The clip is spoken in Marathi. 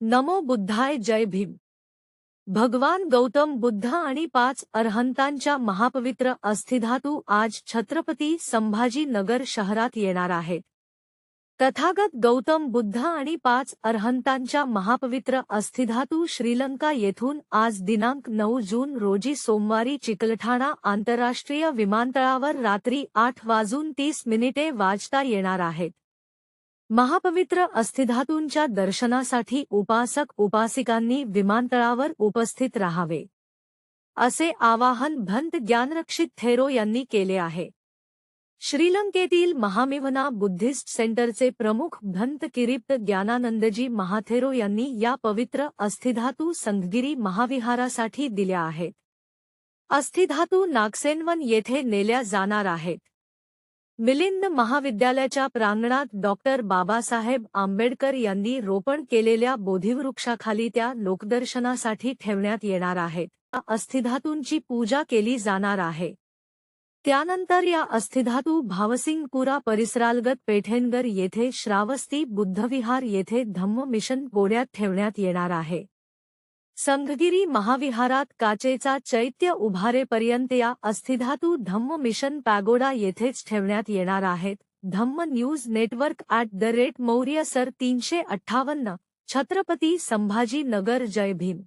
नमो बुद्धाय जय भीम। भगवान गौतम बुद्ध आणि 5 अरहंतांच्या महापवित्र अस्थिधातू आज छत्रपती संभाजी नगर शहरात येणार आहेत। तथागत गौतम बुद्ध आणि 5 अरहंतांच्या महापवित्र अस्थिधातू श्रीलंका येथून आज दिनांक 9 जून रोजी सोमवारी चिकलठाणा आंतरराष्ट्रीय विमानतळावर रात्री 8:30 वाजता येणार आहेत। महापवित्र अस्थिधातूंच्या दर्शनासाठी उपासक उपासिकांनी विमानतळावर उपस्थित राहावे असे आवाहन भंत ज्ञानरक्षित थेरो यांनी केले आहे। श्रीलंकेतील महामेव्हना बुद्धिस्ट सेंटरचे प्रमुख भंत किरिप्त ज्ञानानंदजी महाथेरो यांनी या पवित्र अस्थिधातू संघगिरी महाविहारासाठी दिल्या आहेत। अस्थिधातू नागसेनवन येथे नेल्या जाणार आहेत। मिलिंद महाविद्यालयाच्या प्रांगणात डॉक्टर बाबासाहेब आंबेडकर यांनी रोपण केलेल्या बोधिवृक्षाखाली त्या लोकदर्शनासाठी ठेवण्यात येणार आहेत। या अस्थिधातूंची पूजा केली जाणार आहे। त्यानंतर या अस्थिधातू भावसिंगपुरा परिसरालगत पेठेनगर येथे श्रावस्ती बुद्धविहार येथे धम्म मिशन गोड्यात ठेवण्यात येणार आहे। संघगिरी महाविहारात काचेचा चैत्य उभारेपर्यंत या अस्थिधातू धम्म मिशन पॅगोडा येथेच ठेवण्यात येणार आहेत। धम्म न्यूज नेटवर्क @मौर्य सर 358 छत्रपती संभाजी नगर जय भीम।